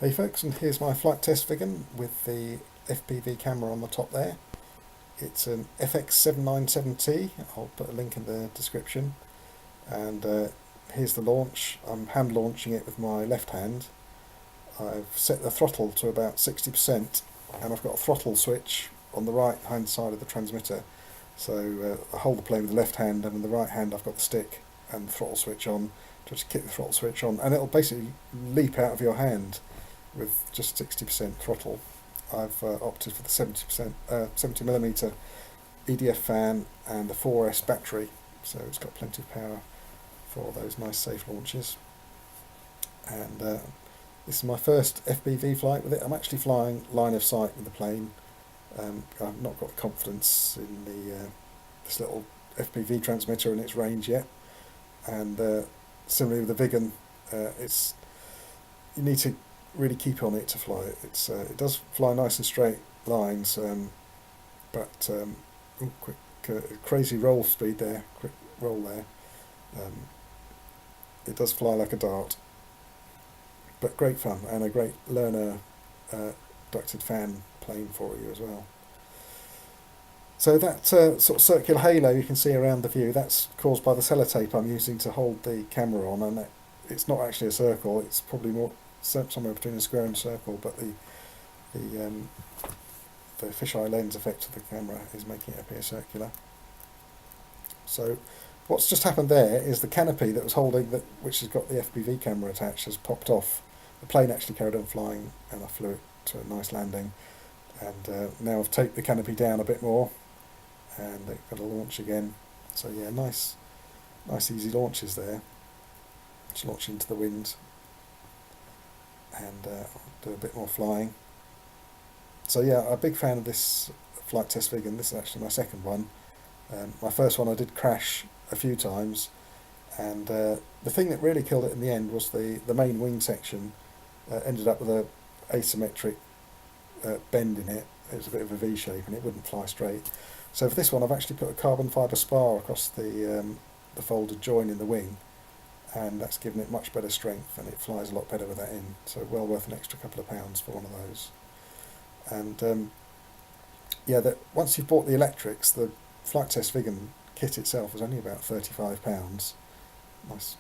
Hey folks, and here's my Flite Test Viggen with the FPV camera on the top there. It's an FX797T, I'll put a link in the description. And here's the launch. I'm hand launching it with my left hand. I've set the throttle to about 60% and I've got a throttle switch on the right hand side of the transmitter. So I hold the plane with the left hand, and in the right hand I've got the stick and the throttle switch on. Just kick the throttle switch on and it'll basically leap out of your hand with just 60% throttle. I've opted for the 70mm EDF fan and the 4S battery, so it's got plenty of power for those nice safe launches. And this is my first FPV flight with it. I'm actually flying line of sight with the plane. I've not got the confidence in this little FPV transmitter and its range yet. And similarly with the Viggen, you need to really keep on it to fly it. It does fly nice and straight lines, but crazy roll speed there, quick roll there. It does fly like a dart, but great fun and a great learner ducted fan plane for you as well. So that sort of circular halo you can see around the view, that's caused by the sellotape I'm using to hold the camera on, and it's not actually a circle, it's probably more somewhere between a square and a circle, but the fisheye lens effect of the camera is making it appear circular. So what's just happened there is the canopy that was holding which has got the FPV camera attached, has popped off. The plane actually carried on flying and I flew it to a nice landing, and now I've taped the canopy down a bit more and it's got to launch again. So yeah, nice easy launches there. Just launch into the wind and do a bit more flying. So yeah, I'm a big fan of this Flite Test Viggen. This is actually my second one. My first one I did crash a few times, and the thing that really killed it in the end was the main wing section ended up with a asymmetric bend in it. It was a bit of a V shape and it wouldn't fly straight. So for this one I've actually put a carbon fibre spar across the folded join in the wing, and that's given it much better strength and it flies a lot better with that in, so well worth an extra couple of pounds for one of those. And yeah, once you've bought the electrics, the Flite Test Viggen kit itself was only about £35. Nice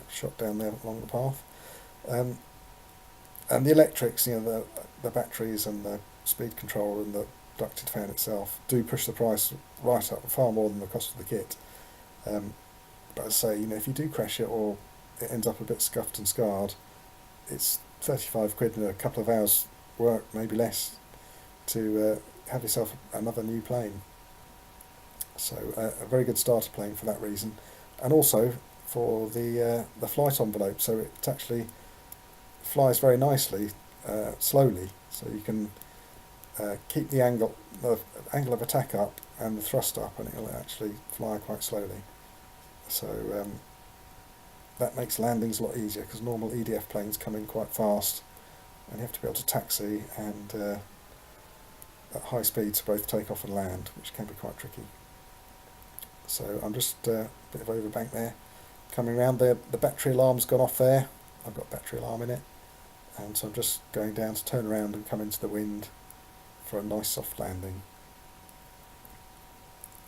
shot down there along the path. And the electrics, you know, the batteries and the speed control and the ducted fan itself do push the price right up, far more than the cost of the kit. But as I say, you know, if you do crash it or it ends up a bit scuffed and scarred, it's 35 quid and a couple of hours work, maybe less, to have yourself another new plane. So a very good starter plane for that reason, and also for the flight envelope. So it actually flies very nicely, slowly, so you can keep the angle of attack up and the thrust up, and it'll actually fly quite slowly. So that makes landings a lot easier, because normal EDF planes come in quite fast and you have to be able to taxi and at high speeds both take off and land, which can be quite tricky. So I'm just a bit of overbank there. Coming around there, the battery alarm's gone off there. I've got battery alarm in it, and so I'm just going down to turn around and come into the wind for a nice soft landing.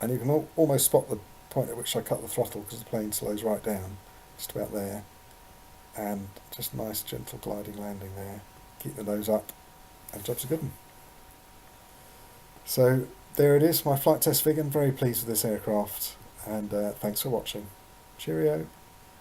And you can almost spot the point at which I cut the throttle, because the plane slows right down, just about there, and just nice gentle gliding landing there. Keep the nose up and job's a good one. So there it is, my Flite Test Viggen. Very pleased with this aircraft, and thanks for watching. Cheerio.